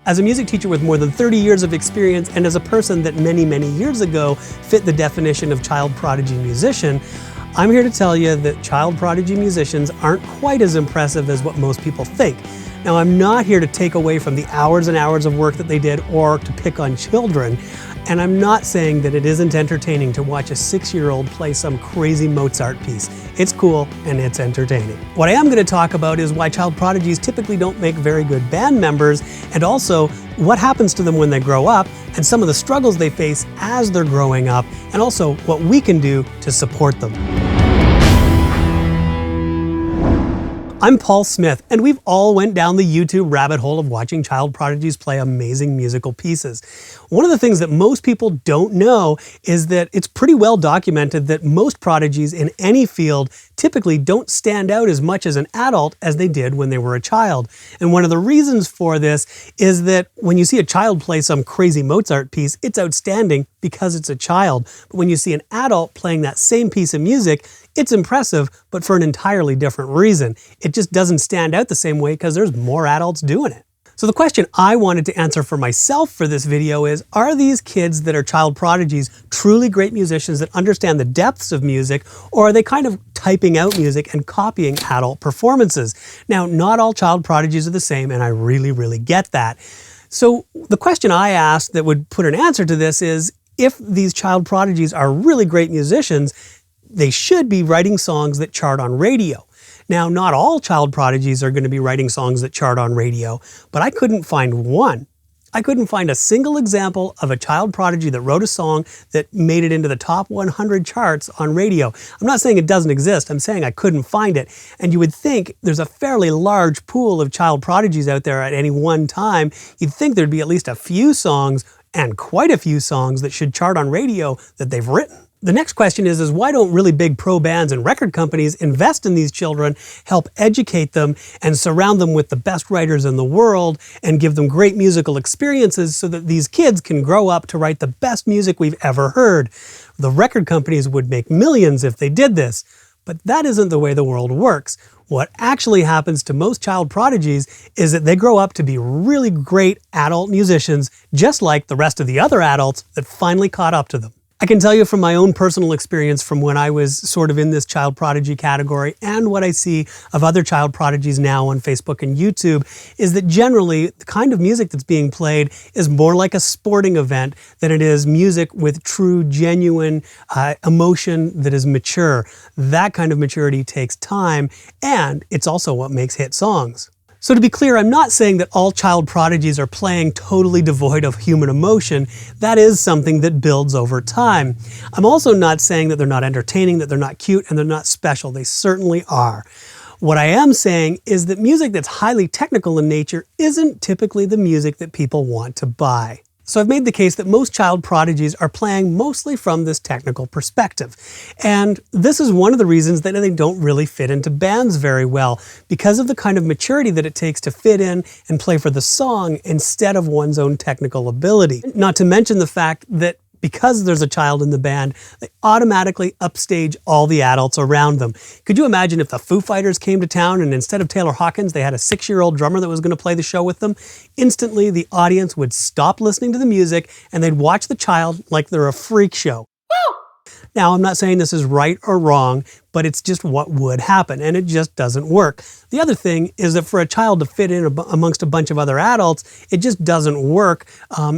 As a music teacher with more than 30 years of experience and as a person that many years ago fit the definition of child prodigy musician, I'm here to tell you that child prodigy musicians aren't quite as impressive as what most people think. Now, I'm not here to take away from the hours and hours of work that they did or to pick on children. And I'm not saying that it isn't entertaining to watch a 6-year-old play some crazy Mozart piece. It's cool and it's entertaining. What I am going to talk about is why child prodigies typically don't make very good band members, and also what happens to them when they grow up, and some of the struggles they face as they're growing up, and also what we can do to support them. I'm Paul Smith, and we've all went down the YouTube rabbit hole of watching child prodigies play amazing musical pieces. One of the things that most people don't know is that it's pretty well documented that most prodigies in any field typically don't stand out as much as an adult as they did when they were a child. And one of the reasons for this is that when you see a child play some crazy Mozart piece, it's outstanding because it's a child. But when you see an adult playing that same piece of music, it's impressive, but for an entirely different reason. It just doesn't stand out the same way because there's more adults doing it. So the question I wanted to answer for myself for this video is, are these kids that are child prodigies truly great musicians that understand the depths of music, or are they kind of typing out music and copying adult performances? Now, not all child prodigies are the same, and I really get that. So the question I asked that would put an answer to this is, if these child prodigies are really great musicians, they should be writing songs that chart on radio. Now, not all child prodigies are going to be writing songs that chart on radio, but I couldn't find one. I couldn't find a single example of a child prodigy that wrote a song that made it into the top 100 charts on radio. I'm not saying it doesn't exist, I'm saying I couldn't find it. And you would think there's a fairly large pool of child prodigies out there at any one time. You'd think there'd be at least a few songs, and quite a few songs, that should chart on radio that they've written. The next question is why don't really big pro bands and record companies invest in these children, help educate them, and surround them with the best writers in the world, and give them great musical experiences so that these kids can grow up to write the best music we've ever heard? The record companies would make millions if they did this, but that isn't the way the world works. What actually happens to most child prodigies is that they grow up to be really great adult musicians, just like the rest of the other adults that finally caught up to them. I can tell you from my own personal experience from when I was sort of in this child prodigy category, and what I see of other child prodigies now on Facebook and YouTube, is that generally the kind of music that's being played is more like a sporting event than it is music with true, genuine emotion that is mature. That kind of maturity takes time, and it's also what makes hit songs. So to be clear, I'm not saying that all child prodigies are playing totally devoid of human emotion. That is something that builds over time. I'm also not saying that they're not entertaining, that they're not cute, and they're not special. They certainly are. What I am saying is that music that's highly technical in nature isn't typically the music that people want to buy. So I've made the case that most child prodigies are playing mostly from this technical perspective. And this is one of the reasons that they don't really fit into bands very well, because of the kind of maturity that it takes to fit in and play for the song instead of one's own technical ability. Not to mention the fact that because there's a child in the band, they automatically upstage all the adults around them. Could you imagine if the Foo Fighters came to town and instead of Taylor Hawkins, they had a 6-year-old drummer that was going to play the show with them? Instantly, the audience would stop listening to the music and they'd watch the child like they're a freak show. Now, I'm not saying this is right or wrong, but it's just what would happen, and it just doesn't work. The other thing is that for a child to fit in amongst a bunch of other adults, it just doesn't work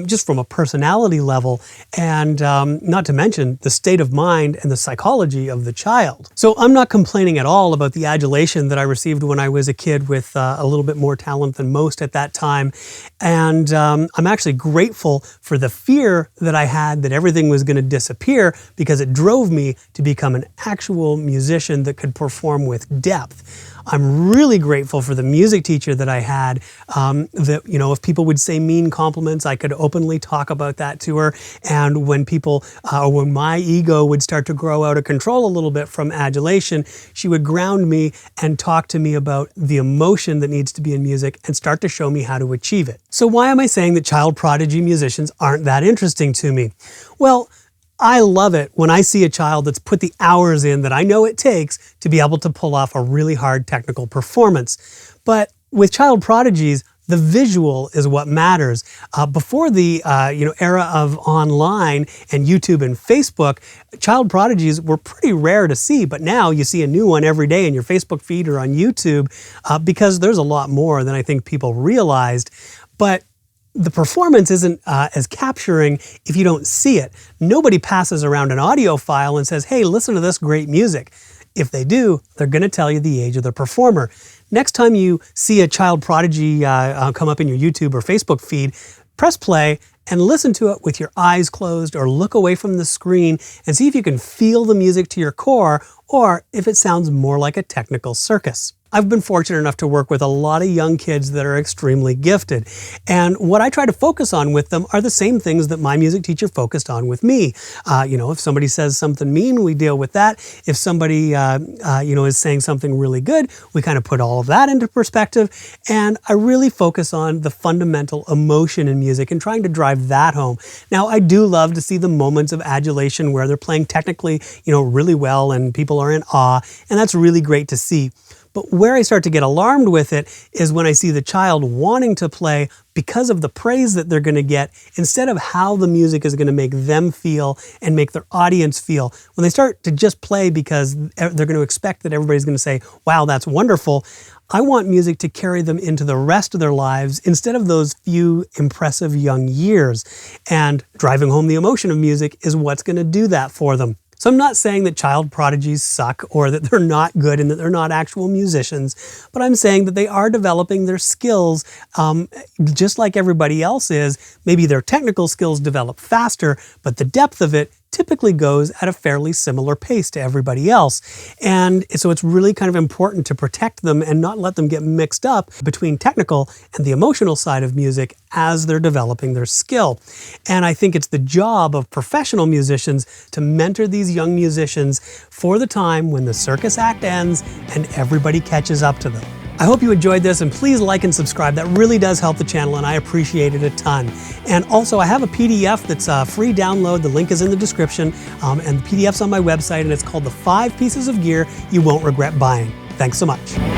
just from a personality level, and not to mention the state of mind and the psychology of the child. So I'm not complaining at all about the adulation that I received when I was a kid with a little bit more talent than most at that time, and I'm actually grateful for the fear that I had that everything was going to disappear, because it drove me to become an actual musician that could perform with depth. I'm really grateful for the music teacher that I had, that, you know, if people would say mean compliments, I could openly talk about that to her. And when people, when my ego would start to grow out of control a little bit from adulation, she would ground me and talk to me about the emotion that needs to be in music and start to show me how to achieve it. So why am I saying that child prodigy musicians aren't that interesting to me? Well, I love it when I see a child that's put the hours in that I know it takes to be able to pull off a really hard technical performance. But with child prodigies, The visual is what matters. Before the era of online and YouTube and Facebook, child prodigies were pretty rare to see, but now you see a new one every day in your Facebook feed or on YouTube because there's a lot more than I think people realized. But the performance isn't as capturing if you don't see it. Nobody passes around an audio file and says, hey, listen to this great music. If they do, they're going to tell you the age of the performer. Next time you see a child prodigy come up in your YouTube or Facebook feed, press play and listen to it with your eyes closed or look away from the screen and see if you can feel the music to your core or if it sounds more like a technical circus. I've been fortunate enough to work with a lot of young kids that are extremely gifted. And what I try to focus on with them are the same things that my music teacher focused on with me. If somebody says something mean, we deal with that. If somebody, is saying something really good, we kind of put all of that into perspective. And I really focus on the fundamental emotion in music and trying to drive that home. Now, I do love to see the moments of adulation where they're playing technically, really well and people are in awe. And that's really great to see. But where I start to get alarmed with it is when I see the child wanting to play because of the praise that they're going to get instead of how the music is going to make them feel and make their audience feel. When they start to just play because they're going to expect that everybody's going to say, wow, that's wonderful. I want music to carry them into the rest of their lives instead of those few impressive young years. And driving home the emotion of music is what's going to do that for them. So I'm not saying that child prodigies suck or that they're not good and that they're not actual musicians, but I'm saying that they are developing their skills just like everybody else is. Maybe their technical skills develop faster, but the depth of it typically goes at a fairly similar pace to everybody else. And so it's really kind of important to protect them and not let them get mixed up between technical and the emotional side of music as they're developing their skill. And I think it's the job of professional musicians to mentor these young musicians for the time when the circus act ends and everybody catches up to them. I hope you enjoyed this, and please like and subscribe. That really does help the channel and I appreciate it a ton. And also I have a PDF that's a free download. The link is in the description and the PDF's on my website and it's called The 5 Pieces of Gear You Won't Regret Buying. Thanks so much.